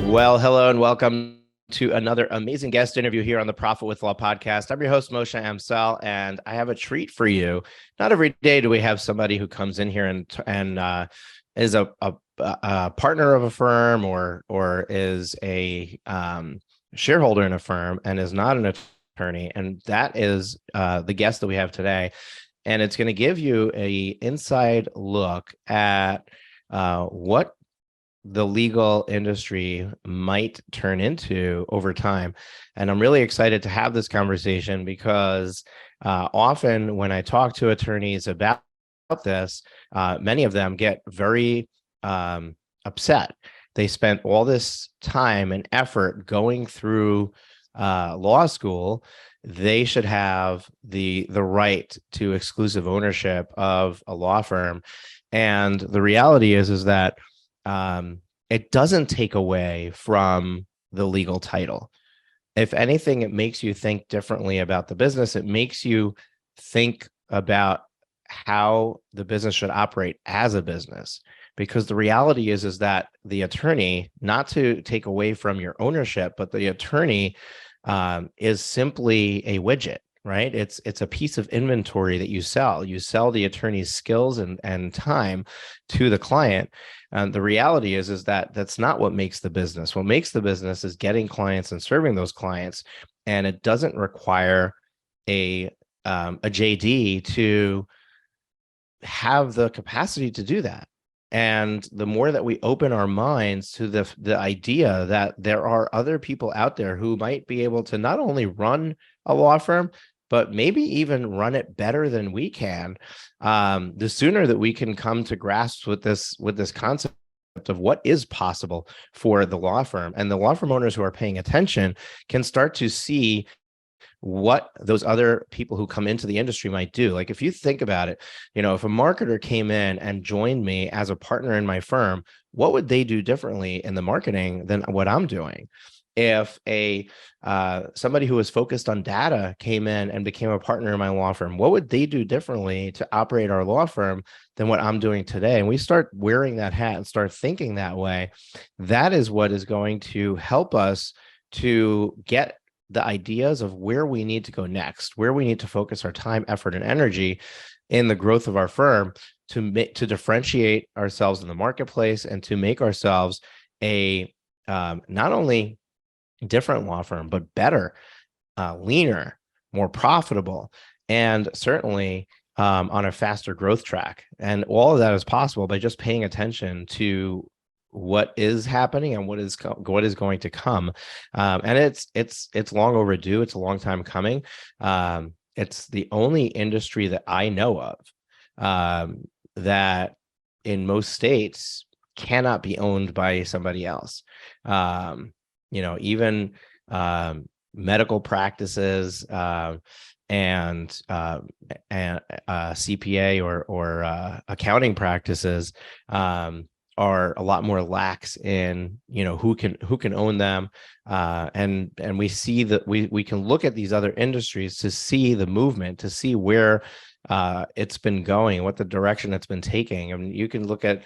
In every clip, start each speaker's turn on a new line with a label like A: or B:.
A: Well, hello and welcome to another amazing guest interview here on the Profit with Law podcast. I'm your host, Moshe Amsel, and I have a treat for you. Not every day do we have somebody who comes in here and is a partner of a firm or is a shareholder in a firm and is not an attorney. And that is the guest that we have today. And it's going to give you a inside look at what the legal industry might turn into over time. And I'm really excited to have this conversation because often when I talk to attorneys about this, many of them get very upset. They spent all this time and effort going through law school. They should have the right to exclusive ownership of a law firm. And the reality is that it doesn't take away from the legal title. If anything, it makes you think differently about the business. It makes you think about how the business should operate as a business. Because the reality is that the attorney, not to take away from your ownership, but the attorney is simply a widget. Right? It's a piece of inventory that you sell. You sell the attorney's skills and time to the client. And the reality is that that's not what makes the business. What makes the business is getting clients and serving those clients. And it doesn't require a JD to have the capacity to do that. And the more that we open our minds to the idea that there are other people out there who might be able to not only run a law firm, but maybe even run it better than we can, the sooner that we can come to grasp with this concept of what is possible for the law firm. And the law firm owners who are paying attention can start to see what those other people who come into the industry might do. Like if you think about it, if a marketer came in and joined me as a partner in my firm, what would they do differently in the marketing than what I'm doing? If somebody who was focused on data came in and became a partner in my law firm, what would they do differently to operate our law firm than what I'm doing today? And we start wearing that hat and start thinking that way. That is what is going to help us to get the ideas of where we need to go next, where we need to focus our time, effort, and energy in the growth of our firm to differentiate ourselves in the marketplace and to make ourselves a not only different law firm, but better, leaner, more profitable, and certainly on a faster growth track. And all of that is possible by just paying attention to what is happening and what is going to come. And it's long overdue. It's a long time coming. It's the only industry that I know of that in most states cannot be owned by somebody else. Even medical practices and CPA or accounting practices are a lot more lax in who can own them, and we see that we can look at these other industries to see the movement, to see where it's been going, what the direction it's been taking. I mean, you can look at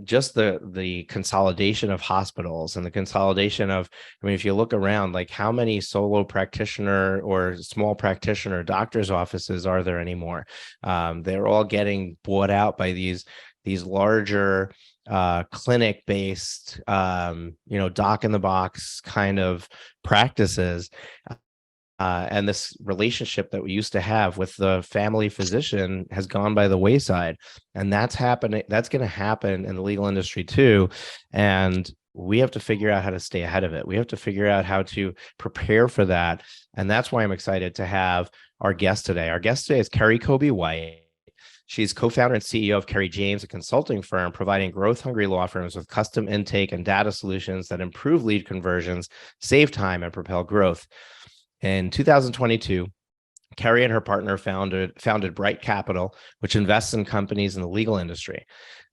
A: just the consolidation of hospitals and the consolidation of, if you look around, like how many solo practitioner or small practitioner doctors' offices are there anymore? They're all getting bought out by these larger clinic-based, doc in the box kind of practices. And this relationship that we used to have with the family physician has gone by the wayside. And that's happening. That's going to happen in the legal industry too. And we have to figure out how to stay ahead of it. We have to figure out how to prepare for that. And that's why I'm excited to have our guest today. Our guest today is Kerri Coby White. She's co-founder and CEO of Kerri James, a consulting firm providing growth-hungry law firms with custom intake and data solutions that improve lead conversions, save time, and propel growth. In 2022, Kerri and her partner founded Bright Capital, which invests in companies in the legal industry.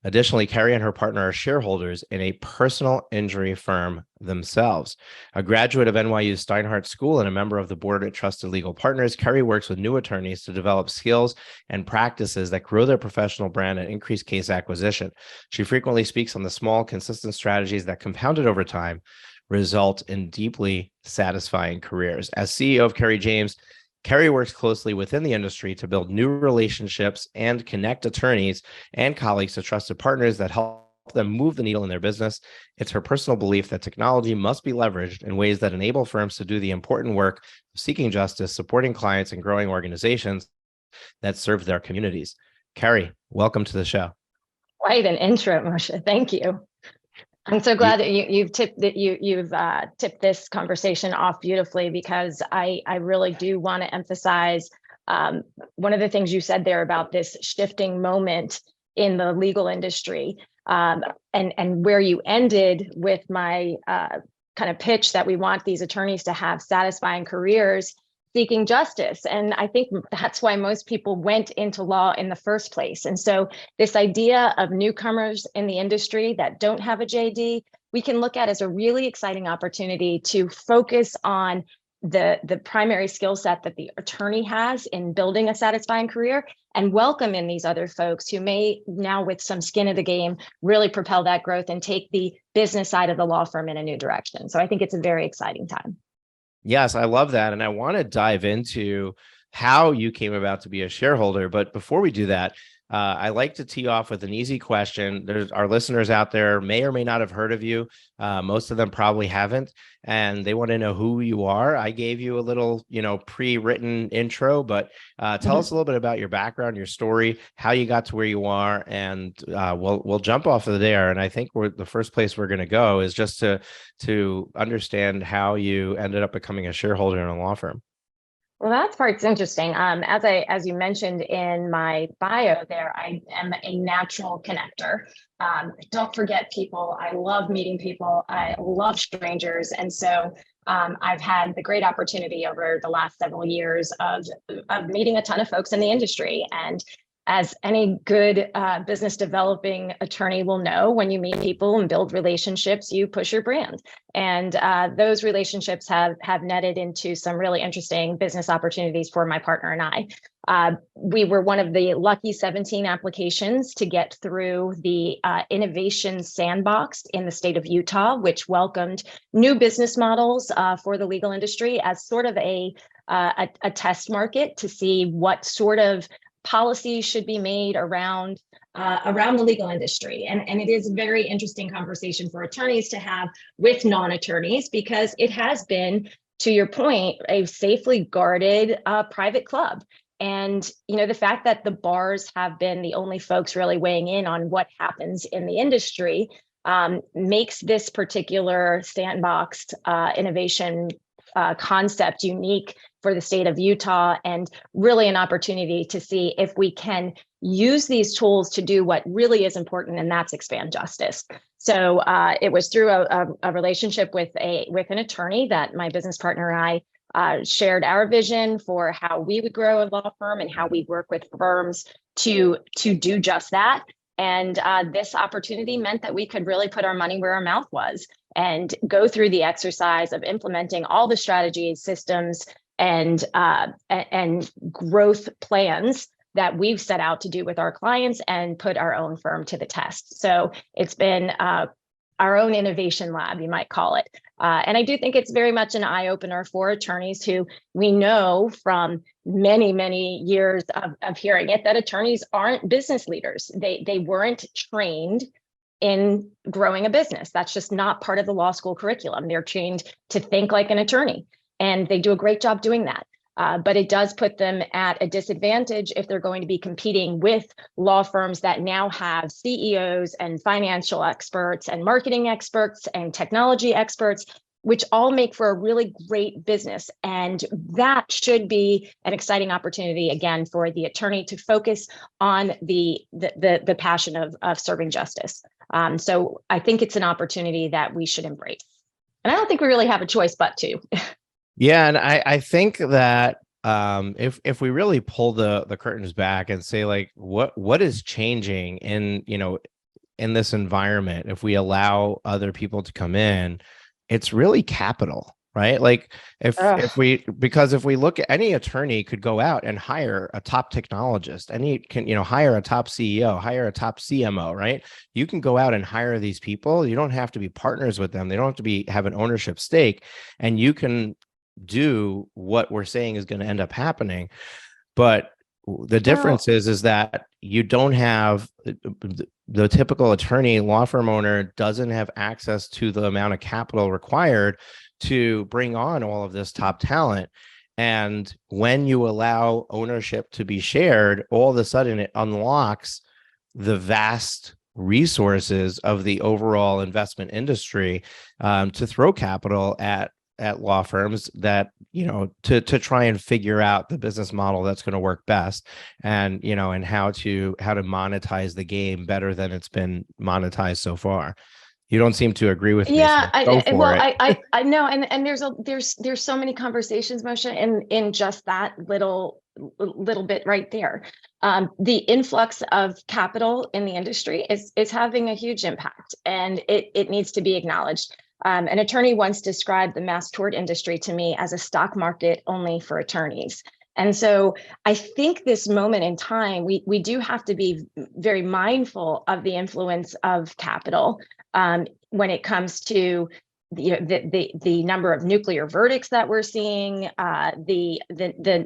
A: Additionally, Kerri and her partner are shareholders in a personal injury firm themselves. A graduate of NYU's Steinhardt School and a member of the board at Trusted Legal Partners, Kerri works with new attorneys to develop skills and practices that grow their professional brand and increase case acquisition. She frequently speaks on the small, consistent strategies that, compounded over time, result in deeply satisfying careers. As CEO of Kerri James, Kerri works closely within the industry to build new relationships and connect attorneys and colleagues to trusted partners that help them move the needle in their business. It's her personal belief that technology must be leveraged in ways that enable firms to do the important work of seeking justice, supporting clients, and growing organizations that serve their communities. Kerri, welcome to the show.
B: Quite an intro, Moshe. Thank you. I'm so glad that you've tipped this conversation off beautifully, because I really do want to emphasize one of the things you said there about this shifting moment in the legal industry, and where you ended with my kind of pitch that we want these attorneys to have satisfying careers seeking justice. And I think that's why most people went into law in the first place. And so this idea of newcomers in the industry that don't have a JD, we can look at as a really exciting opportunity to focus on the primary skill set that the attorney has in building a satisfying career, and welcome in these other folks who may now, with some skin in the game, really propel that growth and take the business side of the law firm in a new direction. So I think it's a very exciting time.
A: Yes, I love that. And I want to dive into how you came about to be a shareholder. But before we do that, I like to tee off with an easy question. There's our listeners out there may or may not have heard of you. Most of them probably haven't, and they want to know who you are. I gave you a little, pre-written intro, but tell us a little bit about your background, your story, how you got to where you are, and we'll jump off of there. And I think the first place we're going to go is just to understand how you ended up becoming a shareholder in a law firm.
B: Well, that part's interesting. As you mentioned in my bio there, I am a natural connector. Don't forget people. I love meeting people. I love strangers. And so I've had the great opportunity over the last several years of meeting a ton of folks in the industry. And as any good business developing attorney will know, when you meet people and build relationships, you push your brand. And those relationships have netted into some really interesting business opportunities for my partner and I. We were one of the lucky 17 applications to get through the Innovation Sandbox in the state of Utah, which welcomed new business models for the legal industry as sort of a test market to see what sort of policies should be made around the legal industry. And it is a very interesting conversation for attorneys to have with non-attorneys, because it has been, to your point, a safely guarded private club. And, the fact that the bars have been the only folks really weighing in on what happens in the industry makes this particular sandboxed innovation concept unique for the state of Utah, and really an opportunity to see if we can use these tools to do what really is important, and that's expand justice. So it was through a relationship with an attorney that my business partner and I shared our vision for how we would grow a law firm and how we work with firms to do just that. And this opportunity meant that we could really put our money where our mouth was and go through the exercise of implementing all the strategies, systems, and growth plans that we've set out to do with our clients and put our own firm to the test. So it's been our own innovation lab, you might call it. And I do think it's very much an eye-opener for attorneys who we know from many, many years of hearing it, that attorneys aren't business leaders. They weren't trained in growing a business. That's just not part of the law school curriculum. They're trained to think like an attorney, and they do a great job doing that. But it does put them at a disadvantage if they're going to be competing with law firms that now have CEOs and financial experts and marketing experts and technology experts, which all make for a really great business. And that should be an exciting opportunity, again, for the attorney to focus on the passion of serving justice. So I think it's an opportunity that we should embrace. And I don't think we really have a choice but to.
A: Yeah, and I think that if we really pull the curtains back and say, like, what is changing in, in this environment, if we allow other people to come in, it's really capital, right? Like, because if we look at, any attorney could go out and hire a top technologist, any can, hire a top CEO, hire a top CMO, right? You can go out and hire these people. You don't have to be partners with them. They don't have to have an ownership stake, and you can do what we're saying is going to end up happening. But the difference is that you don't have the typical attorney, law firm owner doesn't have access to the amount of capital required to bring on all of this top talent. And when you allow ownership to be shared, all of a sudden it unlocks the vast resources of the overall investment industry, to throw capital at law firms, that, to try and figure out the business model that's going to work best, and, and how to monetize the game better than it's been monetized so far. You don't seem to agree with me.
B: Yeah,
A: So go for it.
B: I know, and there's so many conversations, Moshe, in just that little bit right there. The influx of capital in the industry is having a huge impact, and it needs to be acknowledged. An attorney once described the mass tort industry to me as a stock market only for attorneys. And so I think this moment in time, we do have to be very mindful of the influence of capital, when it comes to the number of nuclear verdicts that we're seeing, the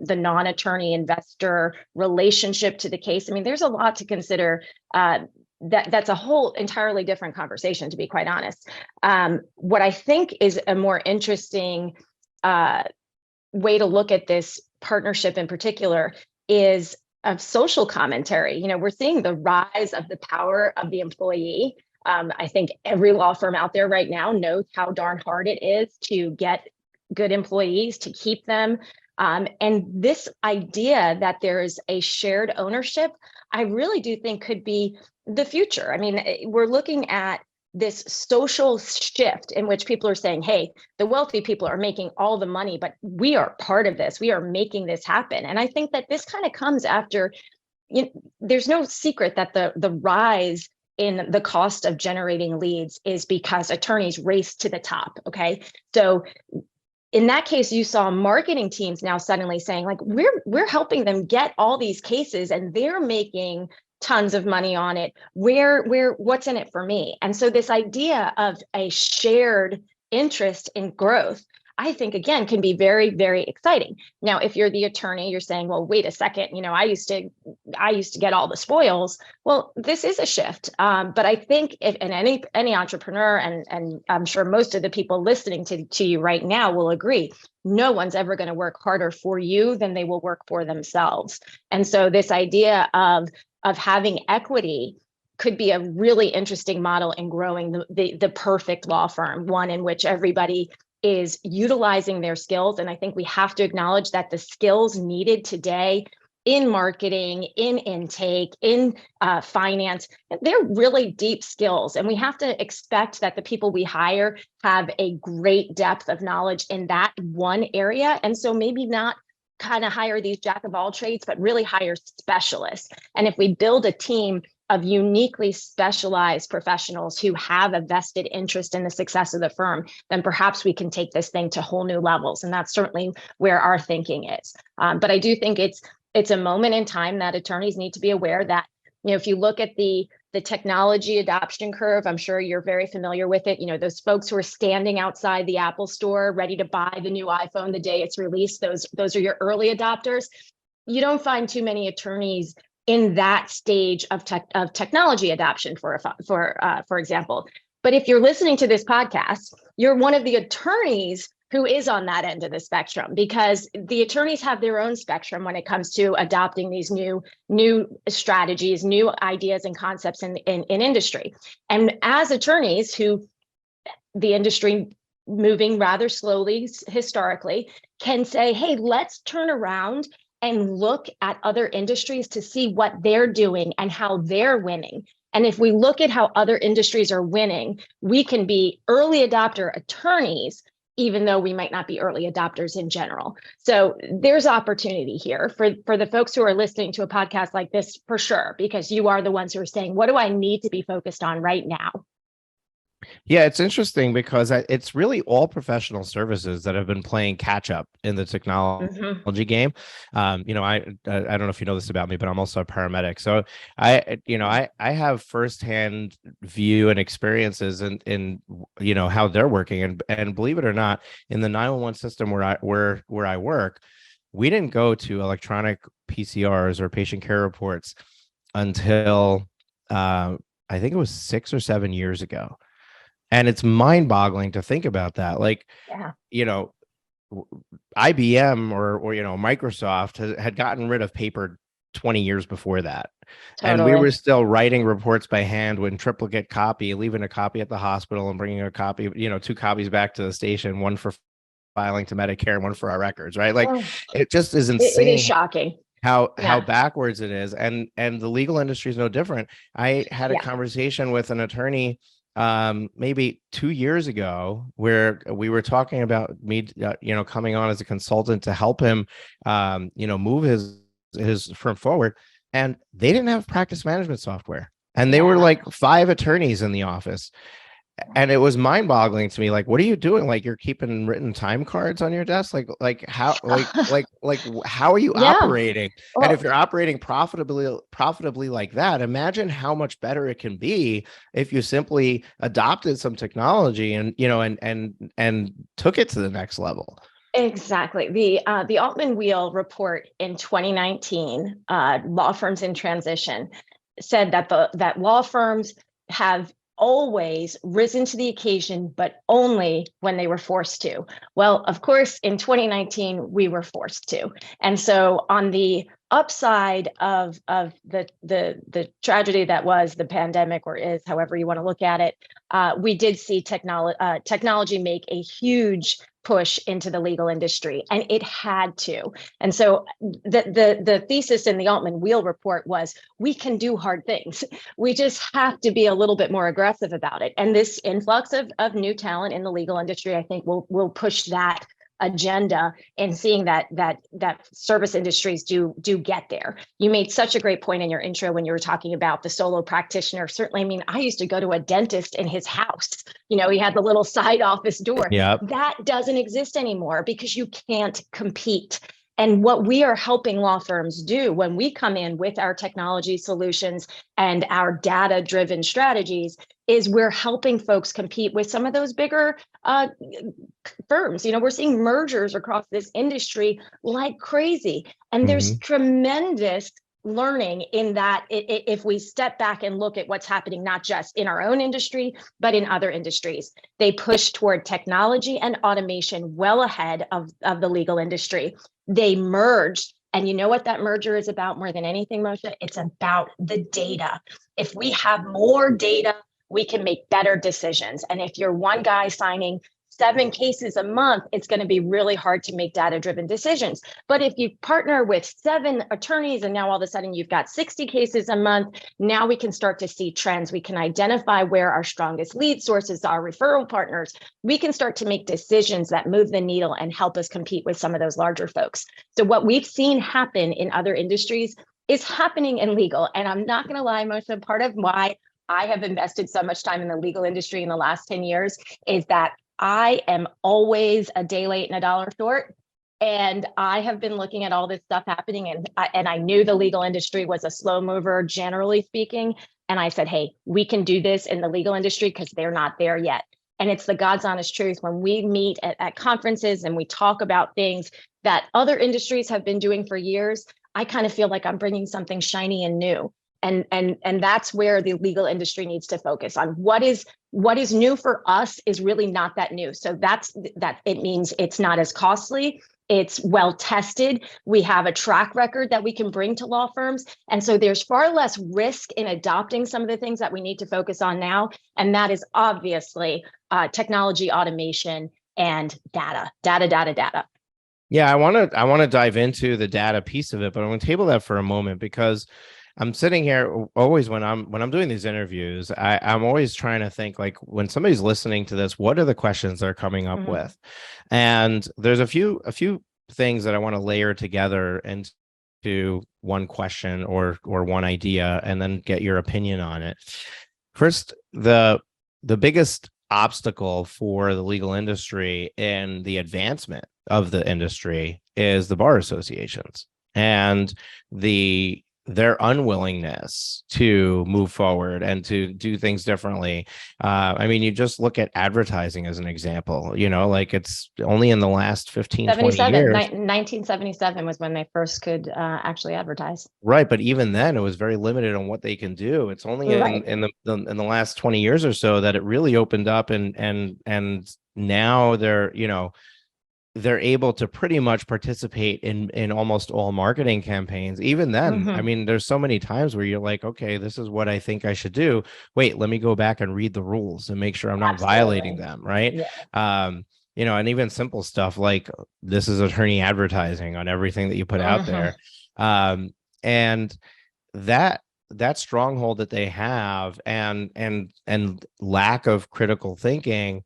B: non-attorney investor relationship to the case. I mean, there's a lot to consider. That's a whole entirely different conversation, to be quite honest. What I think is a more interesting way to look at this partnership in particular is of social commentary. We're seeing the rise of the power of the employee. I think every law firm out there right now knows how darn hard it is to get good employees, to keep them. And this idea that there's a shared ownership, I really do think could be the future. I mean, we're looking at this social shift in which people are saying, hey, the wealthy people are making all the money, but we are part of this. We are making this happen. And I think that this kind of comes after, there's no secret that the rise in the cost of generating leads is because attorneys race to the top. Okay. So in that case, you saw marketing teams now suddenly saying, like, we're helping them get all these cases and they're making tons of money on it. What's in it for me? And so this idea of a shared interest in growth, I think, again, can be very, very exciting. Now, if you're the attorney, you're saying, well, wait a second, I used to get all the spoils. Well, this is a shift. But I think if any entrepreneur, and I'm sure most of the people listening to you right now will agree, no one's ever going to work harder for you than they will work for themselves. And so this idea of having equity could be a really interesting model in growing the perfect law firm, one in which everybody is utilizing their skills. And I think we have to acknowledge that the skills needed today in marketing, in intake, in finance, they're really deep skills. And we have to expect that the people we hire have a great depth of knowledge in that one area. And so maybe not kind of hire these jack of all trades, but really hire specialists. And if we build a team of uniquely specialized professionals who have a vested interest in the success of the firm, then perhaps we can take this thing to whole new levels. And that's certainly where our thinking is. But I do think it's a moment in time that attorneys need to be aware that, if you look at the technology adoption curve, I'm sure you're very familiar with it. Those folks who are standing outside the Apple store ready to buy the new iPhone the day it's released, those are your early adopters. You don't find too many attorneys in that stage of technology adoption, for example. But if you're listening to this podcast, you're one of the attorneys who is on that end of the spectrum, because the attorneys have their own spectrum when it comes to adopting these new strategies, new ideas and concepts in industry. And as attorneys who the industry moving rather slowly historically can say, hey, let's turn around and look at other industries to see what they're doing and how they're winning. And if we look at how other industries are winning, we can be early adopter attorneys even though we might not be early adopters in general. So there's opportunity here for the folks who are listening to a podcast like this, for sure, because you are the ones who are saying, what do I need to be focused on right now?
A: Yeah, it's interesting because it's really all professional services that have been playing catch up in the technology game. I don't know if you know this about me, but I'm also a paramedic. So I have firsthand view and experiences in how they're working, and believe it or not, in the 911 system where I work, we didn't go to electronic PCRs or patient care reports until I think it was 6 or 7 years ago. And it's mind-boggling to think about that. Like,
B: Yeah.
A: IBM or Microsoft had gotten rid of paper 20 years before that. And we were still writing reports by hand with triplicate copy, leaving a copy at the hospital and bringing a copy, 2 copies back to the station, one for filing to Medicare and one for our records, right? Like, it just is insane.
B: It is shocking
A: How backwards it is. And the legal industry is no different. I had a conversation with an attorney maybe 2 years ago, where we were talking about me, coming on as a consultant to help him, move his firm forward. And they didn't have practice management software. And they were like 5 attorneys in the office. And it was mind-boggling to me. Like, what are you doing? Like, you're keeping written time cards on your desk? How how are you operating? Well, and if you're operating profitably like that, imagine how much better it can be if you simply adopted some technology and and took it to the next level.
B: Exactly. The Altman Wheel report in 2019, Law Firms in Transition, said that law firms have always risen to the occasion, but only when they were forced to. Well, of course, in 2019, we were forced to. And so on the upside of the tragedy that was the pandemic, or is, however you want to look at it, we did see technology make a huge push into the legal industry, and it had to. And so the thesis in the Altman Wheel report was, we can do hard things. We just have to be a little bit more aggressive about it. And this influx of new talent in the legal industry, I think, will push that agenda, and seeing that service industries do get there. You made such a great point in your intro when you were talking about the solo practitioner. Certainly, I mean, I used to go to a dentist in his house. He had the little side office door.
A: Yep.
B: That doesn't exist anymore because you can't compete. And what we are helping law firms do when we come in with our technology solutions and our data-driven strategies is we're helping folks compete with some of those bigger firms. We're seeing mergers across this industry like crazy. And there's tremendous learning in that if we step back and look at what's happening, not just in our own industry, but in other industries. They push toward technology and automation well ahead of the legal industry. They merged. And you know what that merger is about more than anything, Moshe? It's about the data. If we have more data, we can make better decisions. And if you're one guy signing 7 cases a month, it's going to be really hard to make data-driven decisions. But if you partner with 7 attorneys and now all of a sudden you've got 60 cases a month, now we can start to see trends. We can identify where our strongest lead sources are, referral partners. We can start to make decisions that move the needle and help us compete with some of those larger folks. So what we've seen happen in other industries is happening in legal. And I'm not going to lie, Moshe, part of why I have invested so much time in the legal industry in the last 10 years is that I am always a day late and a dollar short. And I have been looking at all this stuff happening, and I knew the legal industry was a slow mover, generally speaking. And I said, hey, we can do this in the legal industry because they're not there yet. And it's the God's honest truth. When we meet at conferences and we talk about things that other industries have been doing for years, I kind of feel like I'm bringing something shiny and new. And that's where the legal industry needs to focus on. What is new for us is really not that new. So that it means it's not as costly. It's well tested. We have a track record that we can bring to law firms. And so there's far less risk in adopting some of the things that we need to focus on now. And that is obviously technology, automation, and data.
A: Yeah, I want to dive into the data piece of it, but I'm going to table that for a moment because I'm sitting here always when I'm doing these interviews, I'm always trying to think like when somebody's listening to this, what are the questions they're coming up
B: Mhm.
A: with? And there's a few things that I want to layer together into one question or one idea and then get your opinion on it. First, the biggest obstacle for the legal industry and the advancement of the industry is the bar associations and their unwillingness to move forward and to do things differently. I mean, you just look at advertising as an example, like it's only in the last 15, 20 years.
B: 1977 was when they first could actually advertise.
A: Right, but even then, it was very limited on what they can do. It's only
B: Right.
A: in the last 20 years or so that it really opened up, and now they're able to pretty much participate in almost all marketing campaigns. Even then, I
B: Mhm.
A: mean, there's so many times where you're like, okay, this is what I think I should do. Wait, let me go back and read the rules and make sure I'm not violating
B: Absolutely.
A: them, right?
B: Yeah.
A: Um, and even simple stuff like this is attorney advertising on everything that you put out
B: Mhm.
A: there. Um, and that stronghold that they have and lack of critical thinking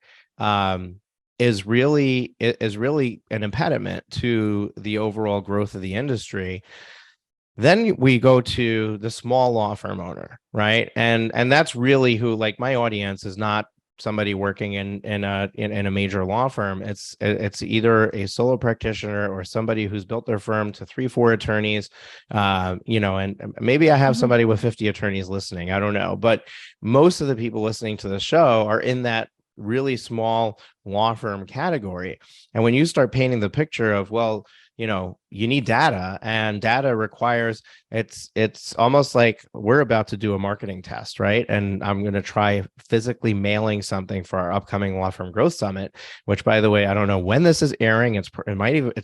A: is really an impediment to the overall growth of the industry. Then we go to the small law firm owner, right? And that's really who, like, my audience is not somebody working in a major law firm. It's either a solo practitioner or somebody who's built their firm to 3-4 attorneys. And maybe I have
B: Mhm.
A: somebody with 50 attorneys listening. I don't know, but most of the people listening to the show are in that really small law firm category. And when you start painting the picture of, well, you need data, and data requires, it's almost like we're about to do a marketing test, right? And I'm going to try physically mailing something for our upcoming law firm growth summit, which, by the way, I don't know when this is airing. It's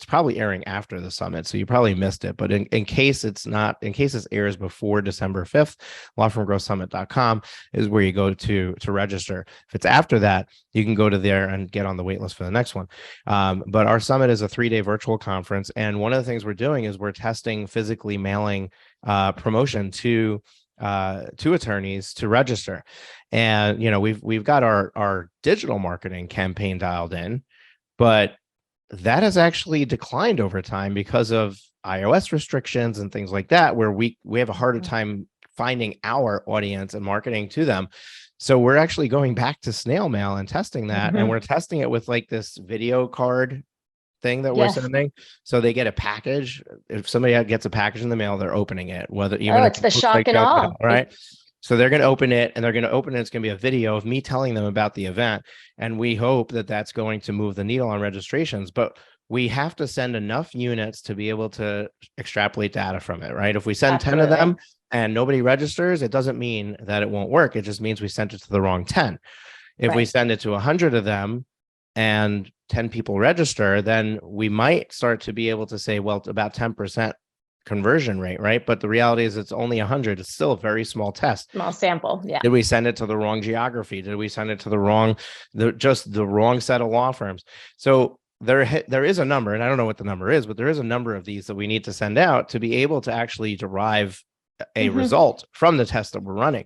A: probably airing after the summit, so you probably missed it. But in case it's not, in case this airs before December 5th, lawfirmgrowthsummit.com is where you go to register. If it's after that, you can go to there and get on the wait list for the next one. But our summit is a 3-day virtual conference, and one of the things we're doing is we're testing physically mailing promotion to attorneys to register. And we've got our digital marketing campaign dialed in, but that has actually declined over time because of iOS restrictions and things like that, where we have a harder time finding our audience and marketing to them. So we're actually going back to snail mail and testing that, and we're
B: Mhm.
A: testing it with like this video card thing that we're
B: Yes.
A: sending. So they get a package. If somebody gets a package in the mail, they're opening it, whether even
B: Oh,
A: if
B: it's
A: it
B: the
A: looks like
B: shock and
A: junk mail,
B: awe.
A: right? So they're going to open it, and they're going to open it. It's going to be a video of me telling them about the event. And we hope that that's going to move the needle on registrations. But we have to send enough units to be able to extrapolate data from it, right? If we send 10 of
B: Absolutely.
A: them and nobody registers, it doesn't mean that it won't work. It just means we sent it to the wrong 10. If we
B: Right.
A: send it to 100 of them and 10 people register, then we might start to be able to say, well, it's about 10% conversion rate, right? But the reality is it's only 100. It's still a very small test.
B: Small sample. Yeah.
A: Did we send it to the wrong geography? Did we send it to the wrong set of law firms? So there is a number, and I don't know what the number is, but there is a number of these that we need to send out to be able to actually derive a
B: Mhm.
A: result from the test that we're running.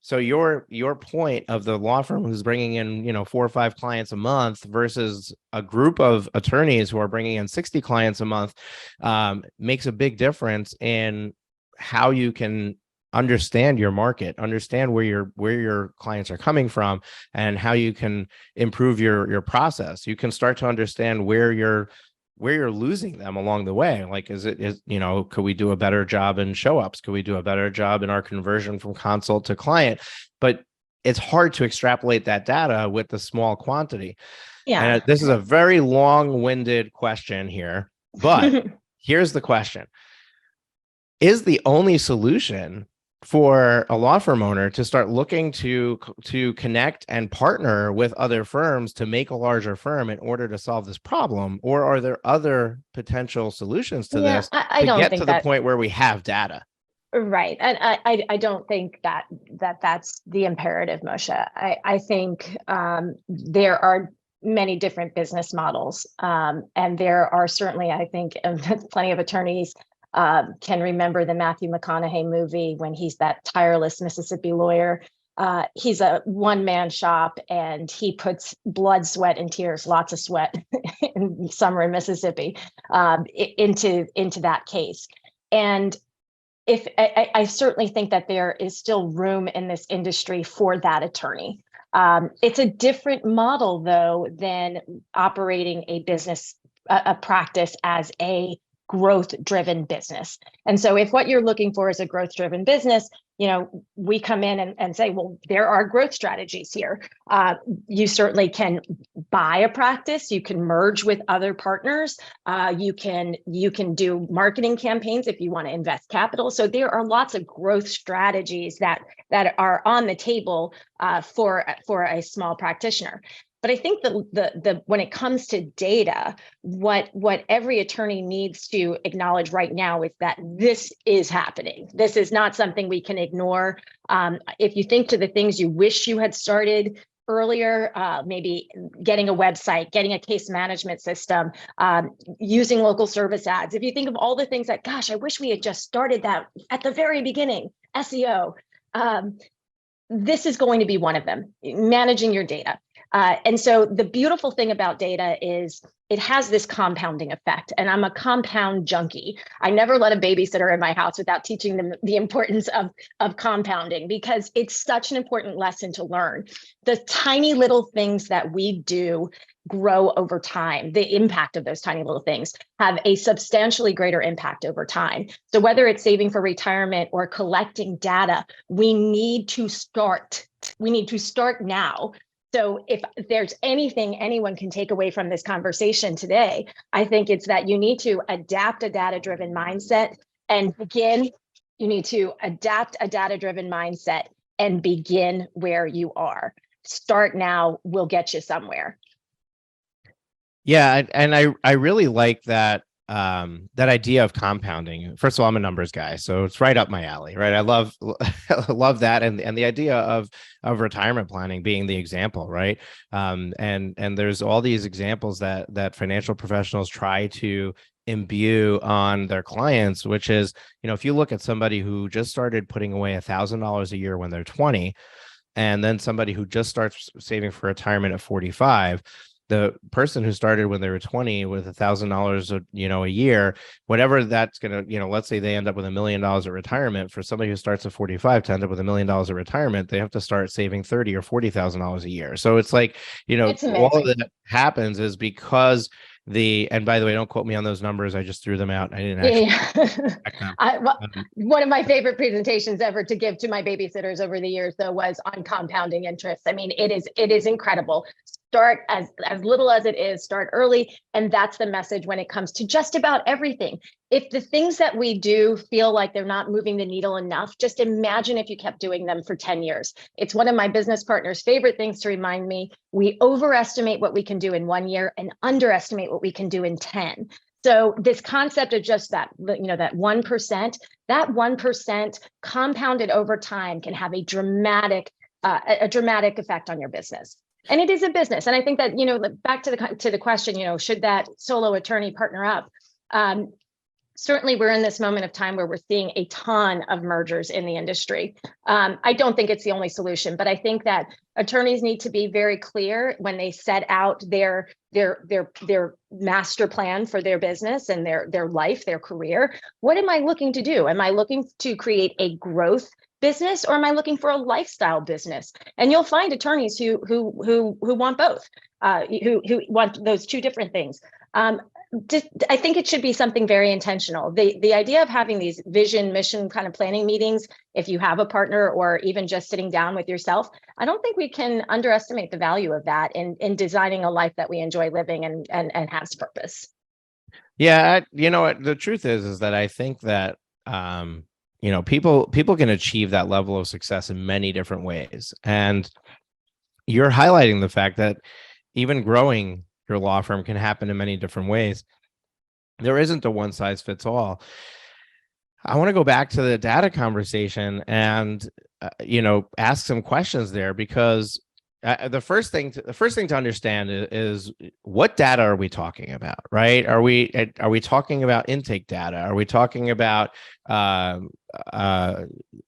A: So your point of the law firm who's bringing in 4 or 5 clients a month versus a group of attorneys who are bringing in 60 clients a month makes a big difference in how you can understand your market, understand where your clients are coming from, and how you can improve your process. You can start to understand where you're losing them along the way. Like, could we do a better job in show ups? Could we do a better job in our conversion from consult to client? But it's hard to extrapolate that data with the small quantity. And
B: Yeah.
A: this is a very long-winded question here, but here's the question. Is the only solution for a law firm owner to start looking to connect and partner with other firms to make a larger firm in order to solve this problem, or are there other potential solutions to
B: Yeah.
A: this
B: I
A: to
B: don't
A: get to
B: think
A: the
B: that.
A: point where we have data?
B: Right. And I don't think that's the imperative, Moshe. I think there are many different business models. And there are certainly, I think, plenty of attorneys can remember the Matthew McConaughey movie when he's that tireless Mississippi lawyer. He's a one-man shop, and he puts blood, sweat, and tears, lots of sweat in summer in Mississippi, into that case. And if I certainly think that there is still room in this industry for that attorney. It's a different model, though, than operating a business, a practice as a growth-driven business. And so if what you're looking for is a growth-driven business, we come in and say, well, there are growth strategies here. You certainly can buy a practice. You can merge with other partners. You can do marketing campaigns if you want to invest capital. So there are lots of growth strategies that are on the table for a small practitioner. But I think the when it comes to data, what every attorney needs to acknowledge right now is that this is happening. This is not something we can ignore. If you think to the things you wish you had started earlier, maybe getting a website, getting a case management system, using local service ads. If you think of all the things that, gosh, I wish we had just started that at the very beginning, SEO. This is going to be one of them, managing your data. And so the beautiful thing about data is it has this compounding effect. And I'm a compound junkie. I never let a babysitter in my house without teaching them the importance of compounding, because it's such an important lesson to learn. The tiny little things that we do grow over time. The impact of those tiny little things have a substantially greater impact over time. So whether it's saving for retirement or collecting data, we need to start. We need to start now. So if there's anything anyone can take away from this conversation today, I think it's that you need to adapt a data-driven mindset and begin. You need to adapt a data-driven mindset and begin where you are. Start now will get you somewhere.
A: Yeah, and I really like that that idea of compounding. First of all, I'm a numbers guy, so it's right up my alley, right? I love that, and the idea of retirement planning being the example, right? And there's all these examples that financial professionals try to imbue on their clients, which is, if you look at somebody who just started putting away $1,000 a year when they're 20, and then somebody who just starts saving for retirement at 45. The person who started when they were 20 with $1,000, a year, whatever that's going to, let's say they end up with $1 million at retirement. For somebody who starts at 45 to end up with $1 million at retirement, they have to start saving $30,000 or $40,000 a year. So it's like, all of that happens is because and by the way, don't quote me on those numbers. I just threw them out. I didn't actually.
B: One of my favorite presentations ever to give to my babysitters over the years, though, was on compounding interest. I mean, it is incredible. Start as little as it is, start early. And that's the message when it comes to just about everything. If the things that we do feel like they're not moving the needle enough, just imagine if you kept doing them for 10 years. It's one of my business partners' favorite things to remind me. We overestimate what we can do in 1 year and underestimate what we can do in 10. So this concept of just that 1% compounded over time can have a dramatic effect on your business. And it is a business. And I think that, back to the question, should that solo attorney partner up? Certainly, we're in this moment of time where we're seeing a ton of mergers in the industry. I don't think it's the only solution, but I think that attorneys need to be very clear when they set out their master plan for their business and their life, their career. What am I looking to do? Am I looking to create a growth business, or am I looking for a lifestyle business? And you'll find attorneys who want both, who want those two different things. I think it should be something very intentional. The idea of having these vision, mission kind of planning meetings, if you have a partner or even just sitting down with yourself, I don't think we can underestimate the value of that in designing a life that we enjoy living and has purpose.
A: Yeah, the truth is that I think that people can achieve that level of success in many different ways, and you're highlighting the fact that even growing your law firm can happen in many different ways. There isn't a one size fits all. I want to go back to the data conversation and, ask some questions there, because the first thing to understand is what data are we talking about, right? Are we talking about intake data? Are we talking about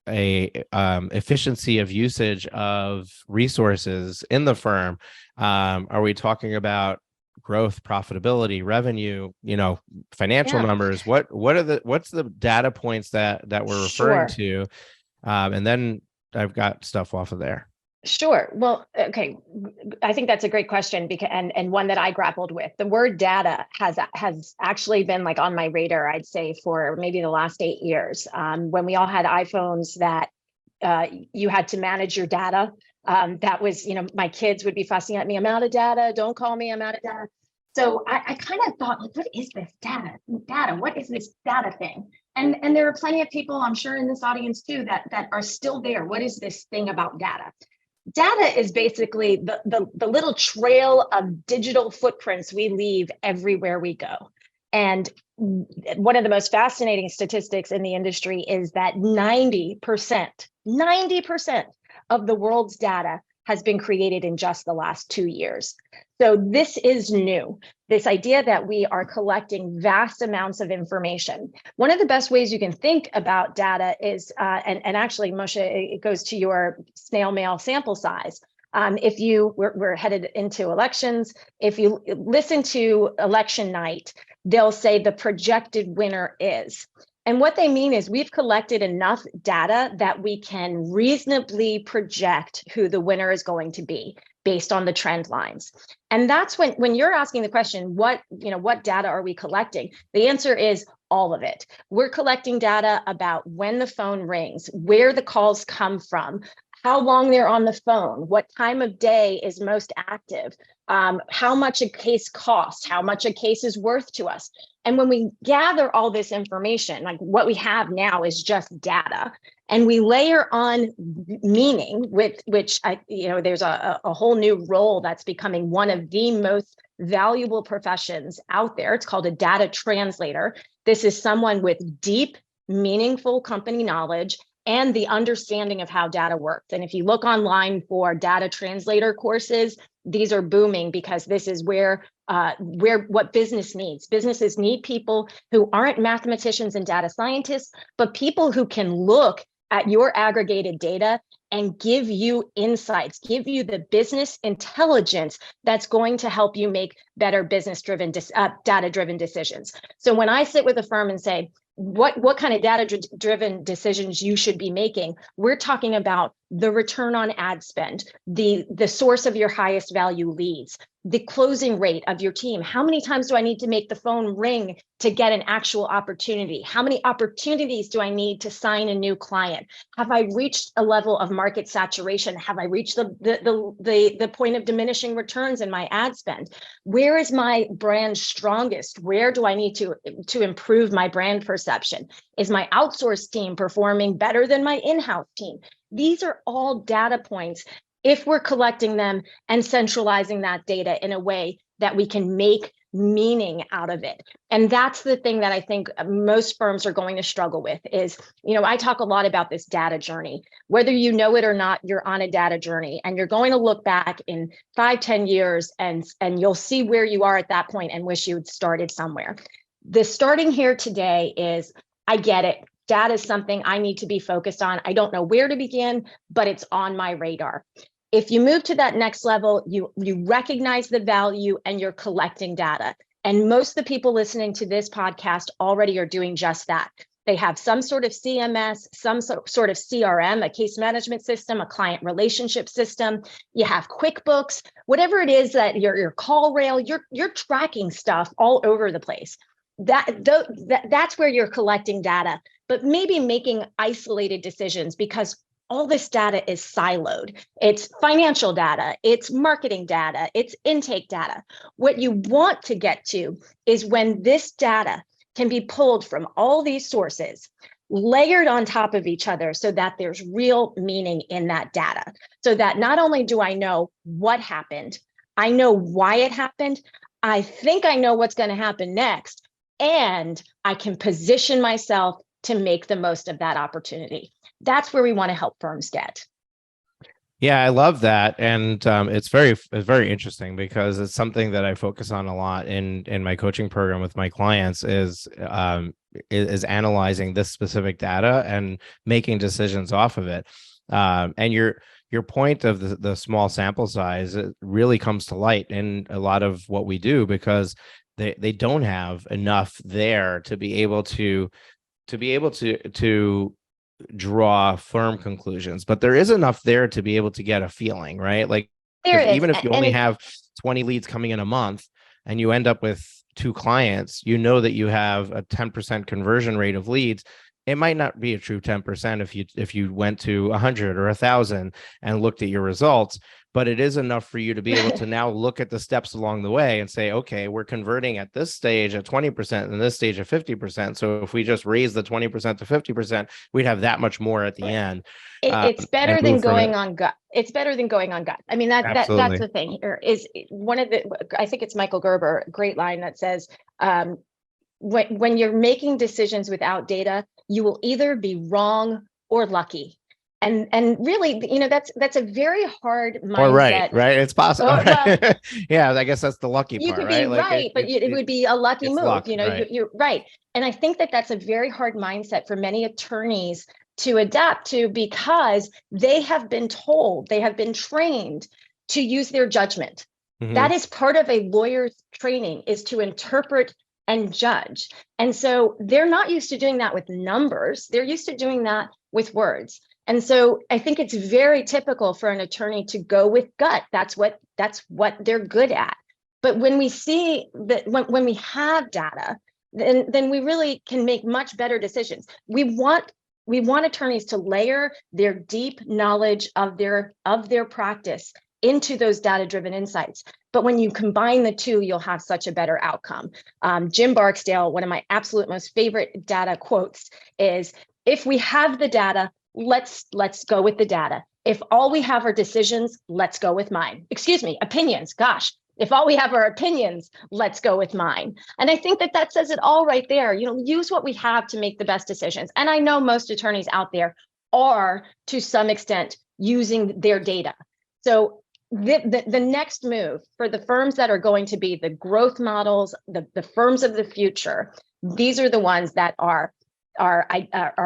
A: efficiency of usage of resources in the firm? Are we talking about growth, profitability, revenue, financial numbers? What's the data points that we're referring to? And then I've got stuff off of there.
B: Sure. Well, okay. I think that's a great question because and one that I grappled with. The word data has actually been like on my radar, I'd say, for maybe the last 8 years. When we all had iPhones that you had to manage your data. That was, my kids would be fussing at me, I'm out of data, don't call me, I'm out of data. So I kind of thought, like, what is this data? What is this data thing? And there are plenty of people, I'm sure, in this audience too, that are still there. What is this thing about data? Data is basically the little trail of digital footprints we leave everywhere we go. And one of the most fascinating statistics in the industry is that 90% of the world's data has been created in just the last 2 years. So this is new. This idea that we are collecting vast amounts of information. One of the best ways you can think about data is, and actually, Moshe, it goes to your snail mail sample size. We're headed into elections. If you listen to election night, they'll say the projected winner is. And what they mean is we've collected enough data that we can reasonably project who the winner is going to be based on the trend lines. And that's when you're asking the question, what data are we collecting? The answer is all of it. We're collecting data about when the phone rings, where the calls come from, how long they're on the phone, what time of day is most active, how much a case costs, how much a case is worth to us. And when we gather all this information, like what we have now is just data, and we layer on meaning, which there's a whole new role that's becoming one of the most valuable professions out there. It's called a data translator. This is someone with deep, meaningful company knowledge and the understanding of how data works. And if you look online for data translator courses, these are booming because this is where what business needs. Businesses need people who aren't mathematicians and data scientists, but people who can look at your aggregated data and give you insights, give you the business intelligence that's going to help you make better business-driven, data-driven decisions. So when I sit with a firm and say, what kind of data-driven decisions you should be making, we're talking about the return on ad spend, the source of your highest value leads, the closing rate of your team. How many times do I need to make the phone ring to get an actual opportunity? How many opportunities do I need to sign a new client? Have I reached a level of market saturation? Have I reached the point of diminishing returns in my ad spend? Where is my brand strongest? Where do I need to improve my brand perception? Is my outsourced team performing better than my in-house team? These are all data points if we're collecting them and centralizing that data in a way that we can make meaning out of it. And that's the thing that I think most firms are going to struggle with is, I talk a lot about this data journey. Whether you know it or not, you're on a data journey, and you're going to look back in 5-10 years and you'll see where you are at that point and wish you had started somewhere. The starting here today is, I get it. Data is something I need to be focused on. I don't know where to begin, but it's on my radar. If you move to that next level, you recognize the value and you're collecting data. And most of the people listening to this podcast already are doing just that. They have some sort of CMS, some sort of CRM, a case management system, a client relationship system. You have QuickBooks, whatever it is that your call rail, you're tracking stuff all over the place. That's where you're collecting data, but maybe making isolated decisions because all this data is siloed. It's financial data, it's marketing data, it's intake data. What you want to get to is when this data can be pulled from all these sources, layered on top of each other so that there's real meaning in that data. So that not only do I know what happened, I know why it happened, I think I know what's going to happen next, and I can position myself to make the most of that opportunity. That's where we want to help firms get.
A: Yeah, I love that, and it's very interesting because it's something that I focus on a lot in my coaching program with my clients is analyzing this specific data and making decisions off of it. And your point of the small sample size, it really comes to light in a lot of what we do, because they don't have enough there to be able to draw firm conclusions, but there is enough there to be able to get a feeling, right? Like,
B: There
A: if
B: is,
A: even if you
B: and
A: only
B: it,
A: have 20 leads coming in a month and you end up with 2 clients, you know that you have a 10% conversion rate of leads. It might not be a true 10% if you went to 100 or 1,000 and looked at your results, but it is enough for you to be able to now look at the steps along the way and say, okay, we're converting at this stage at 20% and this stage at 50%. So if we just raise the 20% to 50%, we'd have that much more at the end,
B: it's
A: and
B: better than
A: move from
B: going
A: it.
B: on gut. It's better than going on gut. I mean, that's
A: Absolutely.
B: the thing here is one of the, I think it's Michael Gerber, a great line that says, when you're making decisions without data, you will either be wrong or lucky. And really, that's a very hard
A: Or right,
B: mindset.
A: right. It's possible.
B: Or, well,
A: Yeah, I guess that's the lucky
B: you
A: part,
B: could be
A: right? Like
B: right, but it would be a lucky
A: it's
B: move.
A: luck, right?
B: You're right. And I think that that's a very hard mindset for many attorneys to adapt to, because they have been told, they have been trained to use their judgment.
A: Hmm.
B: That is part of a lawyer's training, is to interpret and judge. And so they're not used to doing that with numbers. They're used to doing that with words. And so I think it's very typical for an attorney to go with gut. That's what they're good at. But when we see that, when we have data, then we really can make much better decisions. We want attorneys to layer their deep knowledge of their practice into those data-driven insights. But when you combine the two, you'll have such a better outcome. Jim Barksdale, one of my absolute most favorite data quotes is, if we have the data, let's go with the data. If all we have are decisions, let's go with mine. Excuse me, opinions. Gosh, if all we have are opinions, let's go with mine. And I think that says it all right there. Use what we have to make the best decisions. And I know most attorneys out there are, to some extent, using their data. So the next move for the firms that are going to be the growth models, the firms of the future, these are the ones that are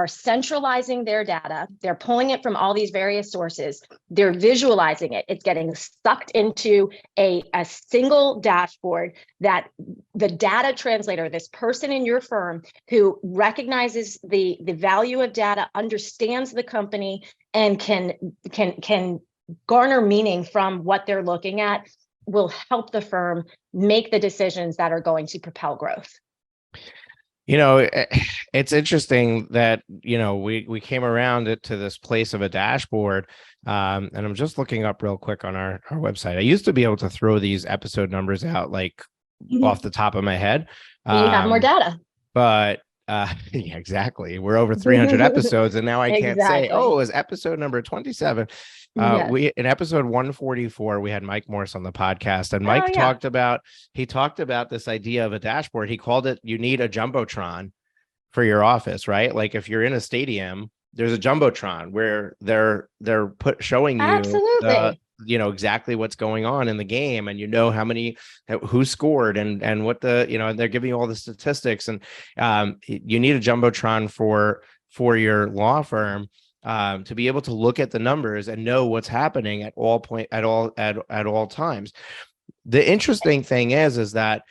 B: centralizing their data. They're pulling it from all these various sources. They're visualizing it. It's getting sucked into a single dashboard that the data translator, this person in your firm who recognizes the value of data, understands the company, and can garner meaning from what they're looking at, will help the firm make the decisions that are going to propel growth.
A: It's interesting that we came around it to this place of a dashboard, and I'm just looking up real quick on our website. I used to be able to throw these episode numbers out like off the top of my head,
B: You have more data.
A: but yeah, exactly. We're over 300 episodes, and now I can't say,
B: Exactly.
A: oh, it was episode number 27.
B: Yes.
A: We in episode 144, we had Mike Morse on the podcast, and
B: Oh,
A: Mike
B: yeah.
A: talked about this idea of a dashboard. He called it, you need a jumbotron for your office, right? Like if you're in a stadium, there's a jumbotron where they're showing you
B: Absolutely.
A: exactly what's going on in the game, and how many, who scored, and what and they're giving you all the statistics. And you need a jumbotron for your law firm, to be able to look at the numbers and know what's happening at all times. The interesting thing is that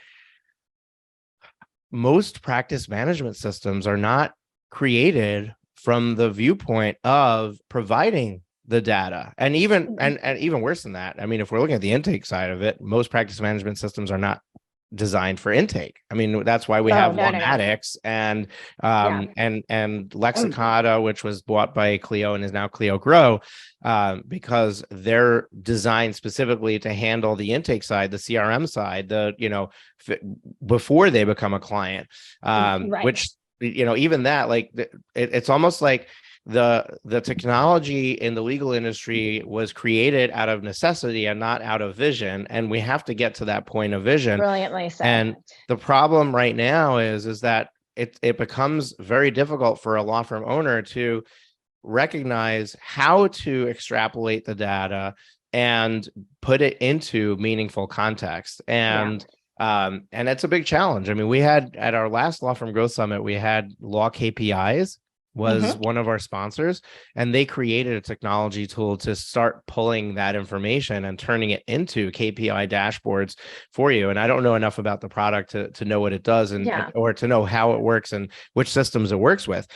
A: most practice management systems are not created from the viewpoint of providing the data. And even worse than that, I mean, if we're looking at the intake side of it, most practice management systems are not designed for intake. I mean, that's why we have
B: No, no, no.
A: Lawmatics and
B: Yeah.
A: Lexicata, which was bought by Clio and is now Clio Grow, because they're designed specifically to handle the intake side, the CRM side, before they become a client.
B: Right.
A: Which, even that, like, it's almost like the technology in the legal industry was created out of necessity and not out of vision, and we have to get to that point of vision.
B: Brilliantly said.
A: And the problem right now is that it becomes very difficult for a law firm owner to recognize how to extrapolate the data and put it into meaningful context. And it's a big challenge. I mean, we had at our last Law Firm Growth Summit, we had Law KPIs was one of our sponsors, and they created a technology tool to start pulling that information and turning it into KPI dashboards for you. And I don't know enough about the product to know what it does or to know how it works and which systems it works with.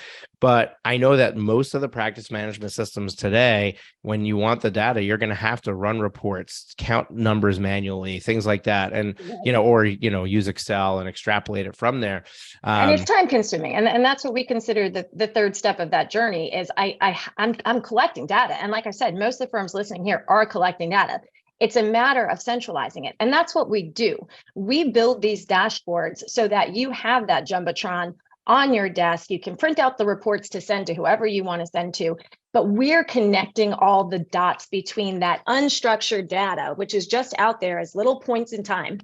A: But I know that most of the practice management systems today, when you want the data, you're going to have to run reports, count numbers manually, things like that. And, or use Excel and extrapolate it from there.
B: And it's time consuming. And that's what we consider the third step of that journey is I'm collecting data. And like I said, most of the firms listening here are collecting data. It's a matter of centralizing it. And that's what we do. We build these dashboards so that you have that Jumbotron on your desk. You can print out the reports to send to whoever you want to send to, but we're connecting all the dots between that unstructured data, which is just out there as little points in time,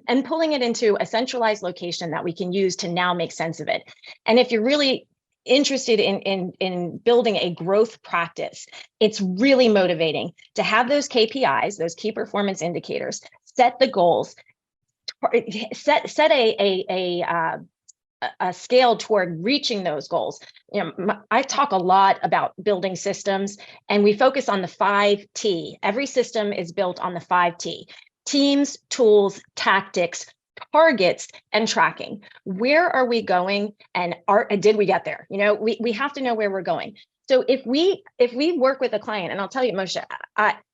B: and pulling it into a centralized location that we can use to now make sense of it. And if you're really interested in building a growth practice, it's really motivating to have those KPIs, those key performance indicators, set the goals, set a scale toward reaching those goals. I talk a lot about building systems, and we focus on the 5T. Every system is built on the 5T: teams, tools, tactics, targets, and tracking. Where are we going, and did we get there? We have to know where we're going. So if we work with a client, and I'll tell you, Moshe,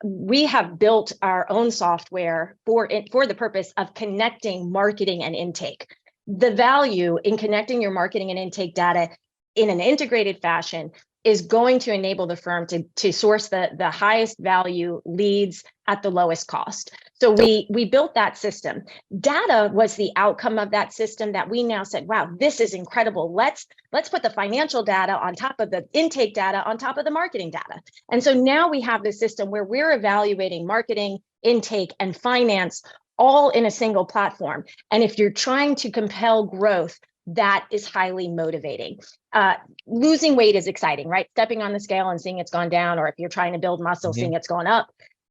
B: we have built our own software for the purpose of connecting marketing and intake. The value in connecting your marketing and intake data in an integrated fashion is going to enable the firm to source the highest value leads at the lowest cost. So we built that system. Data was the outcome of that system that we now said, wow, this is incredible. Let's put the financial data on top of the intake data on top of the marketing data. And so now we have this system where we're evaluating marketing, intake, and finance all in a single platform. And if you're trying to compel growth, that is highly motivating. Losing weight is exciting, right? Stepping on the scale and seeing it's gone down, or if you're trying to build muscle, seeing it's gone up,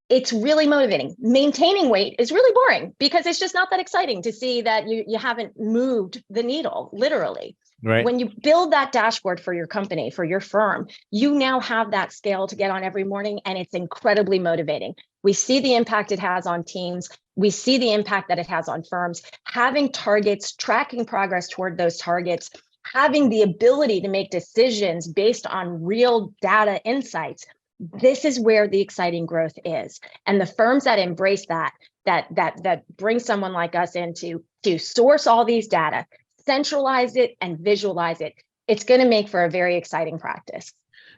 B: it's really motivating. Maintaining weight is really boring because it's just not that exciting to see that you haven't moved the needle, literally.
A: Right.
B: When you build that dashboard for your company, for your firm, you now have that scale to get on every morning, and it's incredibly motivating. We see the impact it has on teams. We see the impact that it has on firms. Having targets, tracking progress toward those targets, having the ability to make decisions based on real data insights. This is where the exciting growth is. And the firms that embrace that bring someone like us in to source all these data, centralize it, and visualize it, it's going to make for a very exciting practice.